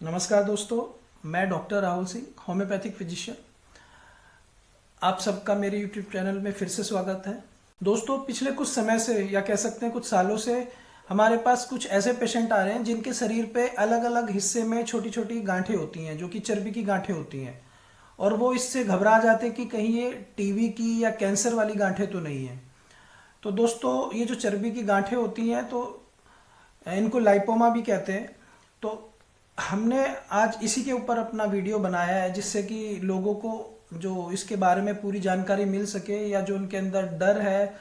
नमस्कार दोस्तों, मैं doctor Rahul Singh, homeopathic physician. आप सबका मेरे यूट्यूब चैनल में फिर से स्वागत है। दोस्तों, पिछले कुछ समय से या कह सकते हैं कुछ सालों से हमारे पास कुछ ऐसे पेशेंट आ रहे हैं जिनके शरीर पे अलग अलग हिस्से में छोटी छोटी गांठें होती हैं, जो कि चर्बी की गांठें होती हैं, और वो इससे घबरा जाते हैं कि कहीं ये टीबी की या कैंसर वाली गांठें तो नहीं है। तो दोस्तों, ये जो चर्बी की गांठें होती हैं तो इनको लाइपोमा भी कहते हैं। तो हमने आज इसी के ऊपर अपना वीडियो बनाया है, जिससे कि लोगों को जो इसके बारे में पूरी जानकारी मिल सके, या जो उनके अंदर डर है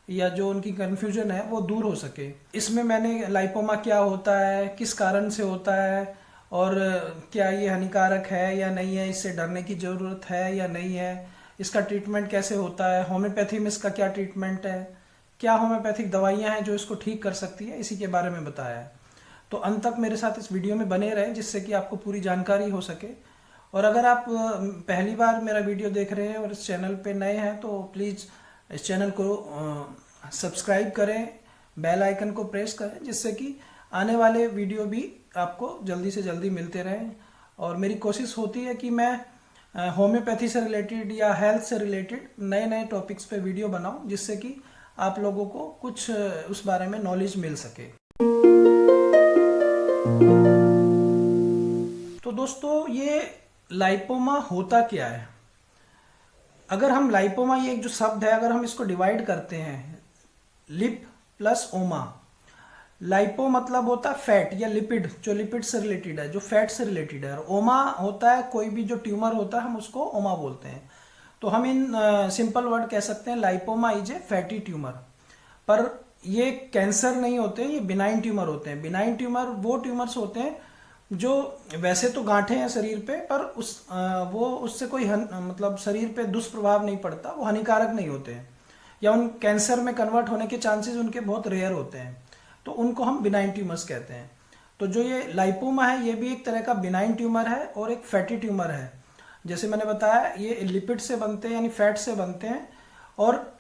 या जो उनकी कन्फ्यूजन है वो दूर हो सके। इसमें मैंने लाइपोमा क्या होता है, किस कारण से होता है, और क्या ये हानिकारक है या नहीं है, इससे डरने की ज़रूरत है या नहीं है, इसका ट्रीटमेंट कैसे होता है, होम्योपैथी में इसका क्या ट्रीटमेंट है, क्या होम्योपैथिक दवाइयाँ हैं जो इसको ठीक कर सकती है, इसी के बारे में बताया है। तो अंत तक मेरे साथ इस वीडियो में बने रहें, जिससे कि आपको पूरी जानकारी हो सके। और अगर आप पहली बार मेरा वीडियो देख रहे हैं और इस चैनल पे नए हैं तो प्लीज़ इस चैनल को सब्सक्राइब करें, बेल आइकन को प्रेस करें, जिससे कि आने वाले वीडियो भी आपको जल्दी से जल्दी मिलते रहें। और मेरी कोशिश होती है कि मैं होम्योपैथी से रिलेटेड या हेल्थ से रिलेटेड नए नए टॉपिक्स पे वीडियो बनाऊं, जिससे कि आप लोगों को कुछ उस बारे में नॉलेज मिल सके। तो दोस्तों, ये लाइपोमा होता क्या है? अगर हम लाइपोमा, ये एक जो शब्द है, अगर हम इसको डिवाइड करते हैं, लिप प्लस ओमा। लाइपो मतलब होता है फैट या लिपिड, जो लिपिड से रिलेटेड है, जो फैट से रिलेटेड है। और ओमा होता है कोई भी जो ट्यूमर होता है, हम उसको ओमा बोलते हैं। तो हम इन सिंपल वर्ड कह सकते हैं, lipoma is a fatty tumour. पर ये कैंसर नहीं होते, ये बिनाइन ट्यूमर होते हैं। बिनाइन ट्यूमर वो ट्यूमर्स होते हैं जो वैसे तो गांठें हैं शरीर पे, पर वो उससे कोई मतलब शरीर पे दुष्प्रभाव नहीं पड़ता, वो हानिकारक नहीं होते हैं, या उन कैंसर में कन्वर्ट होने के चांसेस उनके बहुत रेयर होते हैं। तो उनको हम बिनाइन ट्यूमर्स कहते हैं। तो जो ये लाइपोमा है, ये भी एक तरह का बिनाइन ट्यूमर है और एक फैटी ट्यूमर है। जैसे मैंने बताया, ये लिपिड से बनते हैं, यानी फैट से बनते हैं। और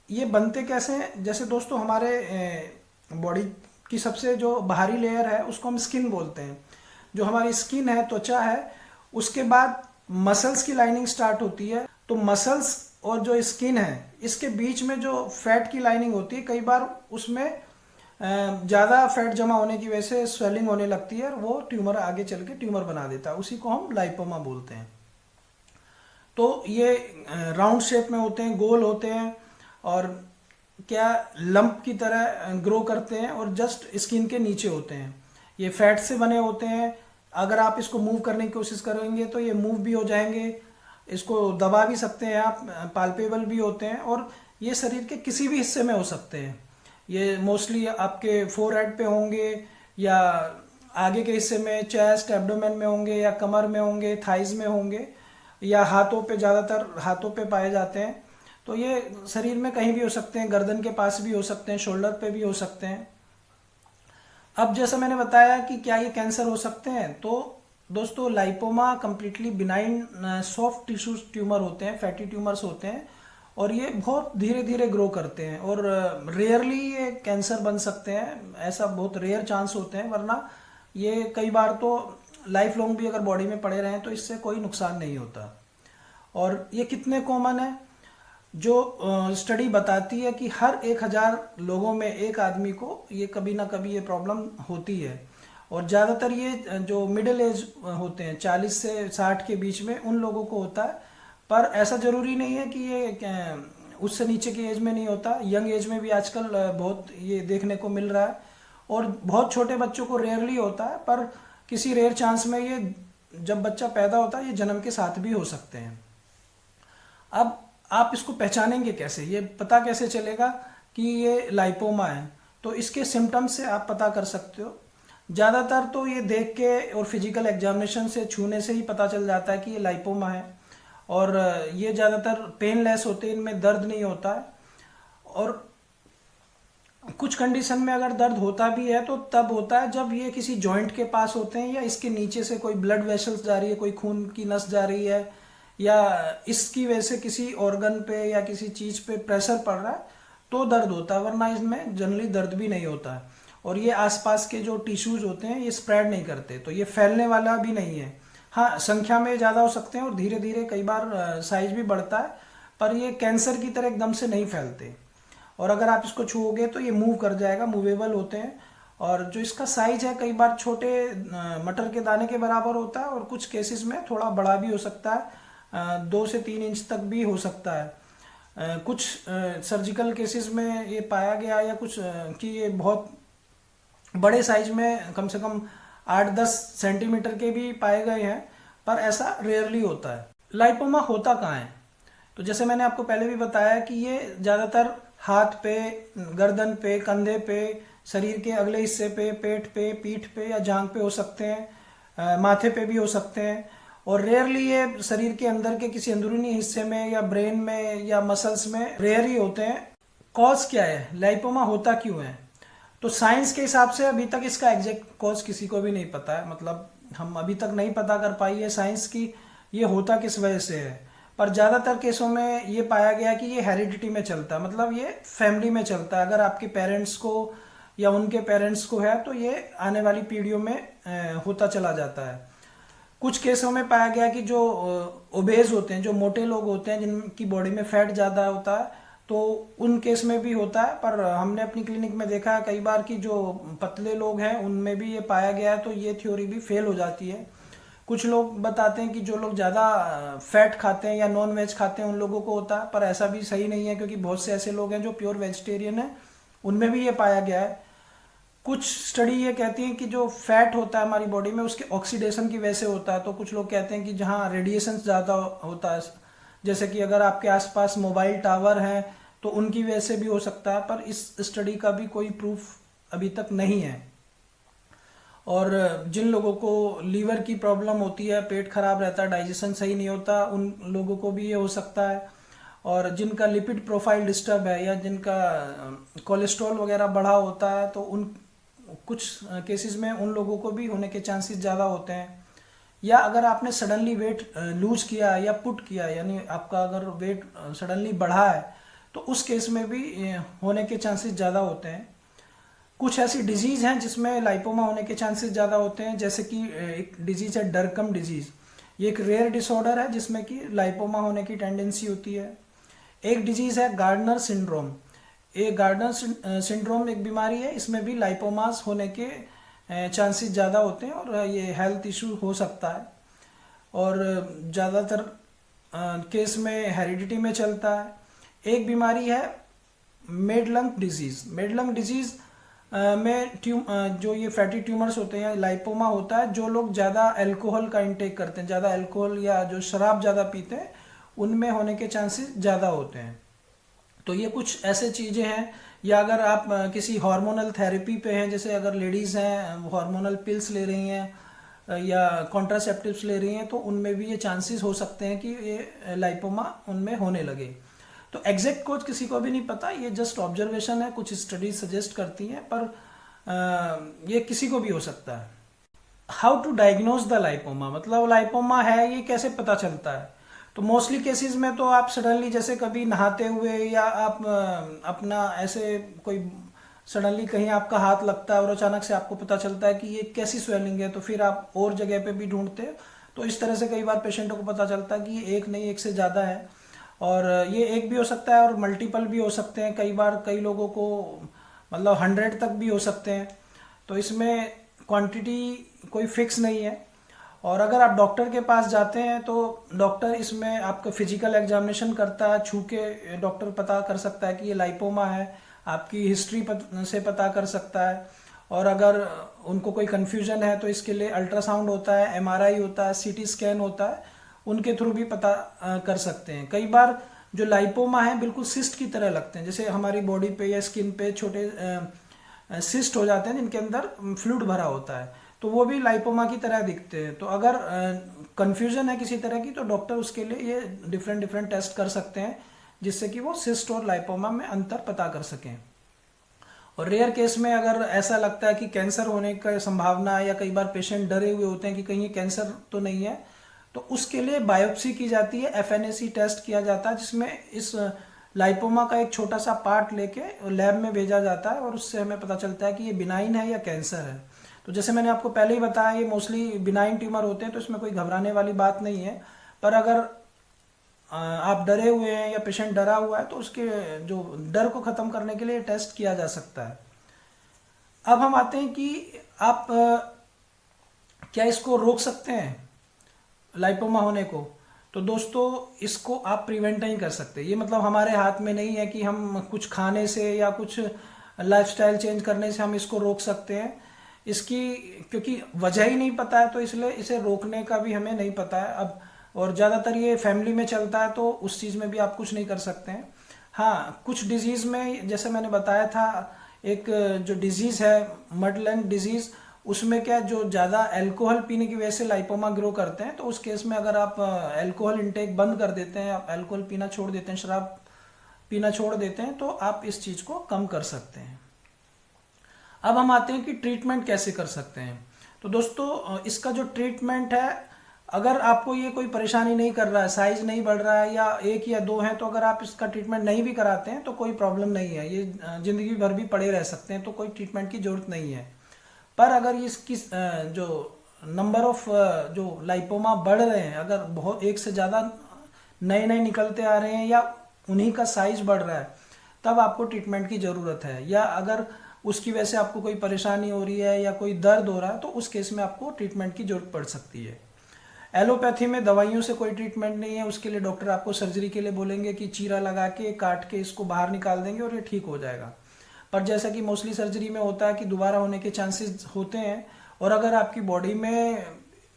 ये बनते कैसे हैं? जैसे दोस्तों, हमारे बॉडी की सबसे जो बाहरी लेयर है उसको हम स्किन बोलते हैं। जो हमारी स्किन है, त्वचा है, उसके बाद मसल्स की लाइनिंग स्टार्ट होती है। तो मसल्स और जो स्किन है, इसके बीच में जो फैट की लाइनिंग होती है, कई बार उसमें ज़्यादा फैट जमा होने की वजह से स्वेलिंग होने लगती है, और वो ट्यूमर आगे चल के ट्यूमर बना देता है। उसी को हम लाइपोमा बोलते हैं। तो ये राउंड शेप में होते हैं, गोल होते हैं, और क्या लंप की तरह ग्रो करते हैं, और जस्ट स्किन के नीचे होते हैं। ये फैट से बने होते हैं। अगर आप इसको मूव करने की कोशिश करेंगे तो ये मूव भी हो जाएंगे, इसको दबा भी सकते हैं आप, पाल्पेबल भी होते हैं, और ये शरीर के किसी भी हिस्से में हो सकते हैं। ये मोस्टली आपके फोरहेड पे होंगे, या आगे के हिस्से में चेस्ट एब्डोमेन में होंगे, या कमर में होंगे, थाइज में होंगे, या हाथों पे, ज़्यादातर हाथों पे पाए जाते हैं। तो ये शरीर में कहीं भी हो सकते हैं, गर्दन के पास भी हो सकते हैं, शोल्डर पे भी हो सकते हैं। अब जैसा मैंने बताया कि क्या ये कैंसर हो सकते हैं, तो दोस्तों, lipoma completely benign soft tissue tumour होते हैं, फैटी ट्यूमर्स होते हैं, और ये बहुत धीरे धीरे ग्रो करते हैं, और रेयरली ये कैंसर बन सकते हैं। ऐसा बहुत रेयर चांस होते हैं, वरना ये कई बार तो लाइफ लॉन्ग भी अगर बॉडी में पड़े रहें तो इससे कोई नुकसान नहीं होता। और ये कितने कॉमन है? जो स्टडी बताती है कि हर 1,000 लोगों में एक आदमी को ये कभी ना कभी ये प्रॉब्लम होती है। और ज़्यादातर ये जो मिडिल एज होते हैं, 40 से 60 के बीच में, उन लोगों को होता है। पर ऐसा ज़रूरी नहीं है कि ये उससे नीचे की एज में नहीं होता। यंग एज में भी आजकल बहुत ये देखने को मिल रहा है, और बहुत छोटे बच्चों को रेयरली होता है। पर किसी रेयर चांस में ये, जब बच्चा पैदा होता है, ये जन्म के साथ भी हो सकते हैं। अब आप इसको पहचानेंगे कैसे? ये पता कैसे चलेगा कि ये लाइपोमा है? तो इसके सिम्टम्स से आप पता कर सकते हो। ज़्यादातर तो ये देख के और फिजिकल एग्जामिनेशन से, छूने से ही पता चल जाता है कि ये लाइपोमा है। और ये ज़्यादातर पेनलेस होते हैं, इनमें दर्द नहीं होता है। और कुछ कंडीशन में अगर दर्द होता भी है तो तब होता है जब ये किसी जॉइंट के पास होते हैं, या इसके नीचे से कोई ब्लड वेसल्स जा रही है, कोई खून की नस जा रही है, या इसकी वजह से किसी ऑर्गन पे या किसी चीज़ पे प्रेशर पड़ रहा है, तो दर्द होता है। वरना इसमें जनरली दर्द भी नहीं होता है। और ये आसपास के जो टिश्यूज होते हैं ये स्प्रेड नहीं करते, तो ये फैलने वाला भी नहीं है। हाँ, संख्या में ज़्यादा हो सकते हैं और धीरे धीरे कई बार साइज भी बढ़ता है, पर ये कैंसर की तरह एकदम से नहीं फैलते। और अगर आप इसको छुओगे तो ये मूव कर जाएगा, मूवेबल होते हैं। और जो इसका साइज है कई बार छोटे मटर के दाने के बराबर होता है, और कुछ केसेस में थोड़ा बड़ा भी हो सकता है, 2 से 3 इंच तक भी हो सकता है। कुछ सर्जिकल केसेस में ये पाया गया, या कुछ कि ये बहुत बड़े साइज में कम से कम 8-10 सेंटीमीटर के भी पाए गए हैं, पर ऐसा रेयरली होता है। लाइपोमा होता कहाँ है? तो जैसे मैंने आपको पहले भी बताया कि ये ज़्यादातर हाथ पे, गर्दन पे, कंधे पे, शरीर के अगले हिस्से पे, पेट पे, पीठ पे या जांघ पे हो सकते हैं, माथे पे भी हो सकते हैं। और रेयरली ये शरीर के अंदर के किसी अंदरूनी हिस्से में या ब्रेन में या मसल्स में रेयर ही होते हैं। कॉज क्या है, लाइपोमा होता क्यों है? तो साइंस के हिसाब से अभी तक इसका एग्जैक्ट कॉज किसी को भी नहीं पता है, मतलब हम अभी तक नहीं पता कर पाई है साइंस की ये होता किस वजह से है। पर ज़्यादातर केसों में ये पाया गया कि ये हेरिडिटी में चलता है, मतलब ये फैमिली में चलता है। अगर आपके पेरेंट्स को या उनके पेरेंट्स को है तो ये आने वाली पीढ़ियों में होता चला जाता है। कुछ केसों में पाया गया कि जो ओबेज होते हैं, जो मोटे लोग होते हैं, जिनकी बॉडी में फैट ज़्यादा होता है, तो उन केस में भी होता है। पर हमने अपनी क्लिनिक में देखा है कई बार कि जो पतले लोग हैं उनमें भी ये पाया गया है, तो ये थ्योरी भी फेल हो जाती है। कुछ लोग बताते हैं कि जो लोग ज़्यादा फैट खाते हैं या नॉन वेज खाते हैं उन लोगों को होता है, पर ऐसा भी सही नहीं है, क्योंकि बहुत से ऐसे लोग हैं जो प्योर वेजिटेरियन हैं, उनमें भी ये पाया गया है। कुछ स्टडी ये कहती है कि जो फैट होता है हमारी बॉडी में उसके ऑक्सीडेशन की वजह से होता है। तो कुछ लोग कहते हैं कि जहाँ रेडिएशन ज़्यादा होता है, जैसे कि अगर आपके आसपास मोबाइल टावर हैं तो उनकी वजह से भी हो सकता है, पर इस स्टडी का भी कोई प्रूफ अभी तक नहीं है। और जिन लोगों को लीवर की प्रॉब्लम होती है, पेट खराब रहता है, डाइजेशन सही नहीं होता, उन लोगों को भी ये हो सकता है। और जिनका लिपिड प्रोफाइल डिस्टर्ब है या जिनका कोलेस्ट्रॉल वगैरह बढ़ा होता है, तो उन कुछ केसेस में उन लोगों को भी होने के चांसेस ज़्यादा होते हैं। या अगर आपने सडनली वेट लूज किया या पुट किया, यानी आपका अगर वेट सडनली बढ़ा है, तो उस केस में भी होने के चांसेस ज़्यादा होते हैं। कुछ ऐसी डिजीज़ हैं जिसमें लाइपोमा होने के चांसेस ज़्यादा होते हैं, जैसे कि एक डिजीज़ है डरकम डिजीज़। ये एक रेयर डिसऑर्डर है जिसमें कि लाइपोमा होने की टेंडेंसी होती है। एक डिजीज़ है गार्डनर सिंड्रोम। ये गार्डनर सिंड्रोम एक बीमारी है, इसमें भी लाइपोमास होने के चांसेस ज़्यादा होते हैं और ये हेल्थ इशू हो सकता है। और ज़्यादातर केस में हेरिडिटी में चलता है। एक बीमारी है मेडलंग डिजीज़। मेडलंग डिजीज़ में जो ये फैटी ट्यूमर्स होते हैं, लाइपोमा होता है जो लोग ज़्यादा अल्कोहल का इंटेक करते हैं, ज़्यादा अल्कोहल या जो शराब ज़्यादा पीते हैं, उनमें होने के चांसेस ज़्यादा होते हैं। तो ये कुछ ऐसे चीज़ें हैं। या अगर आप किसी हार्मोनल थेरेपी पे हैं, जैसे अगर लेडीज़ हैं हार्मोनल पिल्स ले रही हैं या कॉन्ट्रासेप्टिव्स ले रही हैं, तो उनमें भी ये चांसेस हो सकते हैं कि ये लाइपोमा उनमें होने लगे। तो एग्जैक्ट कोज किसी को भी नहीं पता, ये जस्ट ऑब्जर्वेशन है, कुछ स्टडीज सजेस्ट करती हैं, पर ये किसी को भी हो सकता है। How to diagnose the lipoma, मतलब लाइपोमा है ये कैसे पता चलता है? तो मोस्टली केसेस में तो आप सडनली जैसे कभी नहाते हुए या आप अपना ऐसे कोई सडनली कहीं आपका हाथ लगता है और अचानक से आपको पता चलता है कि ये कैसी स्वेलिंग है, तो फिर आप और जगह पे भी ढूंढते हैं। तो इस तरह से कई बार पेशेंटों को पता चलता है कि ये एक नहीं, एक से ज़्यादा है। और ये एक भी हो सकता है और मल्टीपल भी हो सकते हैं। कई बार कई लोगों को मतलब 100 तक भी हो सकते हैं। तो इसमें क्वांटिटी कोई फिक्स नहीं है। और अगर आप डॉक्टर के पास जाते हैं तो डॉक्टर इसमें आपका फिजिकल एग्जामिनेशन करता है, छू के डॉक्टर पता कर सकता है कि ये लाइपोमा है, आपकी हिस्ट्री से पता कर सकता है। और अगर उनको कोई कन्फ्यूजन है तो इसके लिए अल्ट्रासाउंड होता है, एमआरआई होता है, सीटी स्कैन होता है, उनके थ्रू भी पता कर सकते हैं। कई बार जो लाइपोमा है बिल्कुल सिस्ट की तरह लगते हैं, जैसे हमारी बॉडी पे या स्किन पे छोटे सिस्ट हो जाते हैं जिनके अंदर फ्लूइड भरा होता है, तो वो भी लाइपोमा की तरह दिखते हैं। तो अगर कंफ्यूजन है किसी तरह की तो डॉक्टर उसके लिए ये डिफरेंट टेस्ट कर सकते हैं, जिससे कि वो सिस्ट और लाइपोमा में अंतर पता कर सकें। और रेयर केस में अगर ऐसा लगता है कि कैंसर होने का संभावना है या कई बार पेशेंट डरे हुए होते हैं कि कहीं ये कैंसर तो नहीं है, तो उसके लिए बायोप्सी की जाती है, एफएनएसी टेस्ट किया जाता है, जिसमें इस लाइपोमा का एक छोटा सा पार्ट लेके लैब में भेजा जाता है और उससे हमें पता चलता है कि ये बिनाइन है या कैंसर है। तो जैसे मैंने आपको पहले ही बताया, ये मोस्टली बिनाइन ट्यूमर होते हैं, तो इसमें कोई घबराने वाली बात नहीं है। पर अगर आप डरे हुए हैं या पेशेंट डरा हुआ है तो उसके जो डर को ख़त्म करने के लिए टेस्ट किया जा सकता है। अब हम आते हैं कि आप क्या इसको रोक सकते हैं लाइपोमा होने को। तो दोस्तों, इसको आप प्रिवेंट नहीं कर सकते। ये मतलब हमारे हाथ में नहीं है कि हम कुछ खाने से या कुछ लाइफस्टाइल चेंज करने से हम इसको रोक सकते हैं। इसकी क्योंकि वजह ही नहीं पता है, तो इसलिए इसे रोकने का भी हमें नहीं पता है अब। और ज़्यादातर ये फैमिली में चलता है, तो उस चीज़ में भी आप कुछ नहीं कर सकते हैं। हाँ, कुछ डिजीज़ में जैसे मैंने बताया था, एक जो डिजीज़ है मडलैंड डिजीज़, उसमें क्या जो ज़्यादा अल्कोहल पीने की वजह से लाइपोमा ग्रो करते हैं। तो उस केस में अगर आप अल्कोहल इंटेक बंद कर देते हैं, आप अल्कोहल पीना छोड़ देते हैं, शराब पीना छोड़ देते हैं, तो आप इस चीज़ को कम कर सकते हैं। अब हम आते हैं कि ट्रीटमेंट कैसे कर सकते हैं। तो दोस्तों, इसका जो ट्रीटमेंट है, अगर आपको ये कोई परेशानी नहीं कर रहा है, साइज नहीं बढ़ रहा है या 1 या 2 है, तो अगर आप इसका ट्रीटमेंट नहीं भी कराते हैं तो कोई प्रॉब्लम नहीं है, ये ज़िंदगी भर भी पड़े रह सकते हैं, तो कोई ट्रीटमेंट की ज़रूरत नहीं है। पर अगर इसकी जो नंबर ऑफ जो लाइपोमा बढ़ रहे हैं, अगर बहुत एक से ज़्यादा नए नए निकलते आ रहे हैं या उन्हीं का साइज बढ़ रहा है, तब आपको ट्रीटमेंट की ज़रूरत है। या अगर उसकी वजह से आपको कोई परेशानी हो रही है या कोई दर्द हो रहा है, तो उस केस में आपको ट्रीटमेंट की ज़रूरत पड़ सकती है। एलोपैथी में दवाइयों से कोई ट्रीटमेंट नहीं है, उसके लिए डॉक्टर आपको सर्जरी के लिए बोलेंगे कि चीरा लगा के काट के इसको बाहर निकाल देंगे और ये ठीक हो जाएगा। पर जैसा कि मोस्टली सर्जरी में होता है कि दोबारा होने के चांसेस होते हैं, और अगर आपकी बॉडी में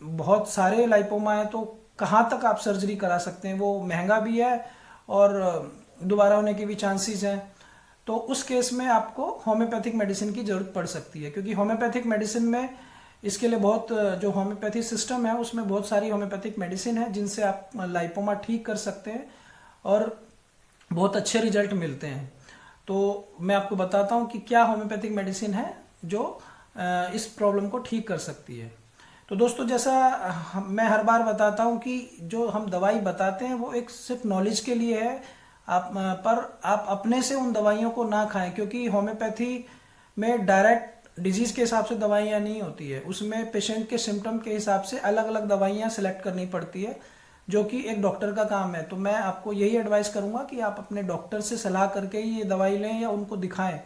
बहुत सारे लाइपोमा है तो कहाँ तक आप सर्जरी करा सकते हैं, वो महंगा भी है और दोबारा होने के भी चांसेस हैं। तो उस केस में आपको होम्योपैथिक मेडिसिन की ज़रूरत पड़ सकती है, क्योंकि होम्योपैथिक मेडिसिन में इसके लिए बहुत जो होम्योपैथी सिस्टम है उसमें बहुत सारी होम्योपैथिक मेडिसिन है जिनसे आप लाइपोमा ठीक कर सकते हैं और बहुत अच्छे रिजल्ट मिलते हैं। तो मैं आपको बताता हूँ कि क्या होम्योपैथिक मेडिसिन है जो इस प्रॉब्लम को ठीक कर सकती है। तो दोस्तों, जैसा मैं हर बार बताता हूँ कि जो हम दवाई बताते हैं वो एक सिर्फ नॉलेज के लिए है, पर आप अपने से उन दवाइयों को ना खाएं, क्योंकि होम्योपैथी में डायरेक्ट डिजीज के हिसाब से दवाइयाँ नहीं होती है, उसमें पेशेंट के सिम्टम के हिसाब से अलग अलग दवाइयाँ सेलेक्ट करनी पड़ती है, जो कि एक डॉक्टर का काम है। तो मैं आपको यही एडवाइस करूंगा कि आप अपने डॉक्टर से सलाह करके ही ये दवाई लें या उनको दिखाएं।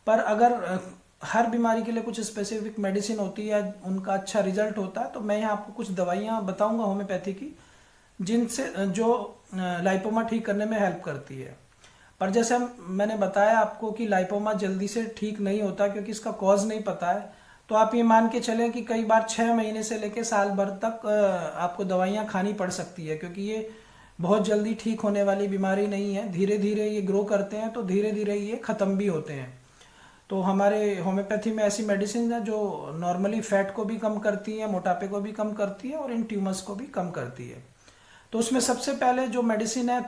पर अगर हर बीमारी के लिए कुछ स्पेसिफिक मेडिसिन होती है, उनका अच्छा रिजल्ट होता है, तो मैं यहाँ आपको कुछ दवाइयाँ बताऊंगा होम्योपैथी की, जिनसे जो लाइपोमा ठीक करने में हेल्प करती है। पर जैसे मैंने बताया आपको कि लाइपोमा जल्दी से ठीक नहीं होता क्योंकि इसका कॉज नहीं पता है, तो आप ये मान के चलें कि कई बार 6 महीने से लेकर साल भर तक आपको दवाइयाँ खानी पड़ सकती है, क्योंकि ये बहुत जल्दी ठीक होने वाली बीमारी नहीं है। धीरे धीरे ये ग्रो करते हैं, तो धीरे धीरे ये ख़त्म भी होते हैं। तो हमारे होम्योपैथी में ऐसी मेडिसिन है जो नॉर्मली फैट को भी कम करती है, मोटापे को भी कम करती है और इन ट्यूमर्स को भी कम करती है। तो उसमें सबसे पहले जो मेडिसिन है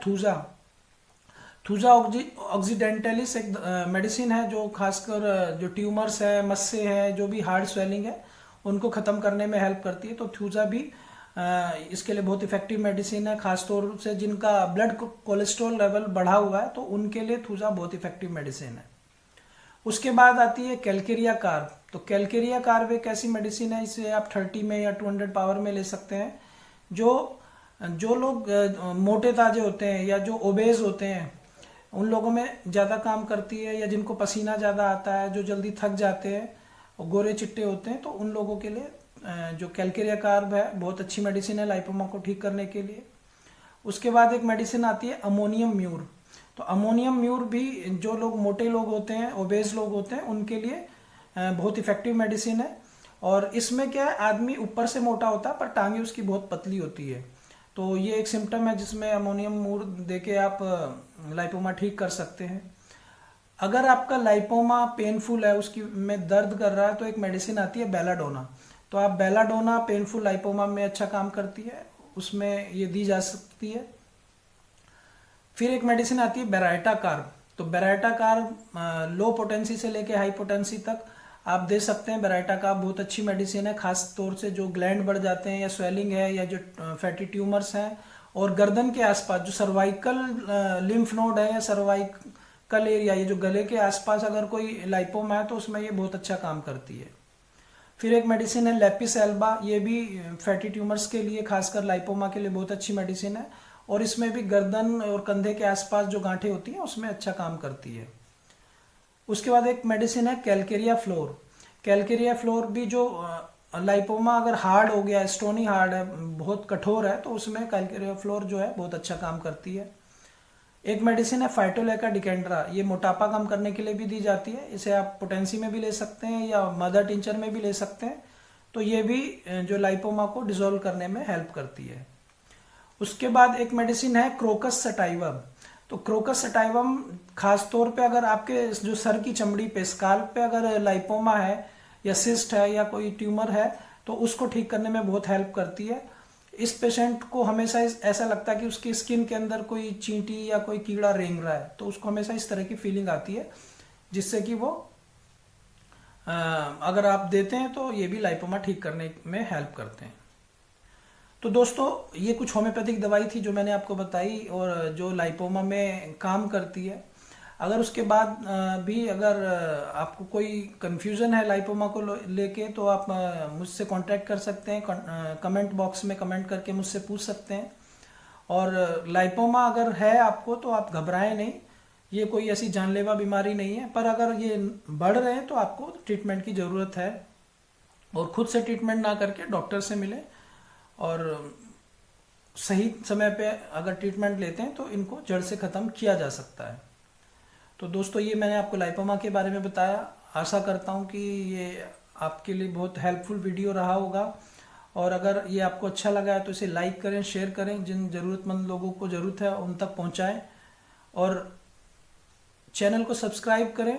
थूजा ऑक्सीडेंटलिस एक मेडिसिन है जो खासकर जो ट्यूमर्स है, मस्से है, जो भी हार्ड स्वेलिंग है, उनको ख़त्म करने में हेल्प करती है। तो थूजा भी इसके लिए बहुत इफेक्टिव मेडिसिन है, खासतौर से जिनका ब्लड कोलेस्ट्रॉल लेवल बढ़ा हुआ है तो उनके लिए थूजा बहुत इफेक्टिव मेडिसिन है। उसके बाद आती है कैलकेरिया कार्ब। तो कैलकेरिया कार्ब एक ऐसी मेडिसिन है, इसे आप 30 में या 200 पावर में ले सकते हैं। जो लोग मोटे ताजे होते हैं या जो ओबेज होते हैं, उन लोगों में ज़्यादा काम करती है, या जिनको पसीना ज़्यादा आता है, जो जल्दी थक जाते हैं और गोरे चिट्टे होते हैं, तो उन लोगों के लिए जो कैलकेरिया कार्ब है बहुत अच्छी मेडिसिन है लाइपोमा को ठीक करने के लिए। उसके बाद एक मेडिसिन आती है अमोनियम म्यूर। तो अमोनियम म्यूर भी जो लोग मोटे लोग होते हैं, ओबेज लोग होते हैं, उनके लिए बहुत इफेक्टिव मेडिसिन है। और इसमें क्या है, आदमी ऊपर से मोटा होता है पर टांगे उसकी बहुत पतली होती है। तो ये एक सिम्टम है जिसमें अमोनियम म्यूर देके आप लाइपोमा ठीक कर सकते हैं। अगर आपका लाइपोमा पेनफुल है, उसकी में दर्द कर रहा है, तो एक मेडिसिन आती है बेलाडोना। तो आप बेलाडोना पेनफुल लाइपोमा में अच्छा काम करती है, उसमें ये दी जा सकती है। फिर एक मेडिसिन आती है बेराइटा कार्ब। तो बेराइटा कार्ब लो पोटेंसी से लेके हाई पोटेंसी तक आप दे सकते हैं। बेराइटा कार्ब बहुत अच्छी मेडिसिन है, खास तौर से जो ग्लैंड बढ़ जाते हैं या स्वेलिंग है या जो फैटी ट्यूमर्स हैं और गर्दन के आसपास जो सर्वाइकल लिम्फ नोड है या सर्वाइकल एरिया, ये जो गले के आसपास अगर कोई लाइपोमा है तो उसमें ये बहुत अच्छा काम करती है। फिर एक मेडिसिन है लेपिस एल्बा, ये भी फैटी ट्यूमर्स के लिए, खासकर लाइपोमा के लिए बहुत अच्छी मेडिसिन है, और इसमें भी गर्दन और कंधे के आसपास जो गांठें होती हैं उसमें अच्छा काम करती है। उसके बाद एक मेडिसिन है कैलकेरिया फ्लोर। कैलकेरिया फ्लोर भी जो लाइपोमा अगर हार्ड हो गया, स्टोनी हार्ड है, बहुत कठोर है, तो उसमें कैलकेरिया फ्लोर जो है बहुत अच्छा काम करती है। एक मेडिसिन है फाइटोलेका डिकेंड्रा, ये मोटापा कम करने के लिए भी दी जाती है। इसे आप पोटेंसी में भी ले सकते हैं या मदर टिंचर में भी ले सकते हैं। तो ये भी जो लाइपोमा को डिसॉल्व करने में हेल्प करती है। उसके बाद एक मेडिसिन है क्रोकस सटाइवम। तो क्रोकस सटाइवम खास तौर पे अगर आपके जो सर की चमड़ी पे, स्काल्प पे अगर लाइपोमा है या सिस्ट है या कोई ट्यूमर है तो उसको ठीक करने में बहुत हेल्प करती है। इस पेशेंट को हमेशा ऐसा लगता है कि उसकी स्किन के अंदर कोई चींटी या कोई कीड़ा रेंग रहा है, तो उसको हमेशा इस तरह की फीलिंग आती है, जिससे कि वो अगर आप देते हैं तो ये भी लाइपोमा ठीक करने में हेल्प करते हैं। तो दोस्तों ये कुछ होम्योपैथिक दवाई थी जो मैंने आपको बताई और जो लाइपोमा में काम करती है। अगर उसके बाद भी अगर आपको कोई कन्फ्यूज़न है लाइपोमा को लेके तो आप मुझसे कांटेक्ट कर सकते हैं, कमेंट बॉक्स में कमेंट करके मुझसे पूछ सकते हैं। और लाइपोमा अगर है आपको तो आप घबराएं नहीं, ये कोई ऐसी जानलेवा बीमारी नहीं है, पर अगर ये बढ़ रहे हैं तो आपको ट्रीटमेंट की ज़रूरत है, और खुद से ट्रीटमेंट ना करके डॉक्टर से मिलें, और सही समय पे अगर ट्रीटमेंट लेते हैं तो इनको जड़ से ख़त्म किया जा सकता है। तो दोस्तों ये मैंने आपको लाइपोमा के बारे में बताया। आशा करता हूँ कि ये आपके लिए बहुत हेल्पफुल वीडियो रहा होगा, और अगर ये आपको अच्छा लगा है तो इसे लाइक करें, शेयर करें, जिन ज़रूरतमंद लोगों को ज़रूरत है उन तक पहुँचाएँ, और चैनल को सब्सक्राइब करें,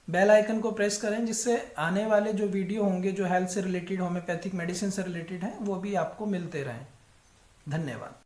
बेल आइकन को प्रेस करें, जिससे आने वाले जो वीडियो होंगे जो हेल्थ से रिलेटेड, होम्योपैथिक मेडिसिन से रिलेटेड हैं, वो भी आपको मिलते रहें। धन्यवाद।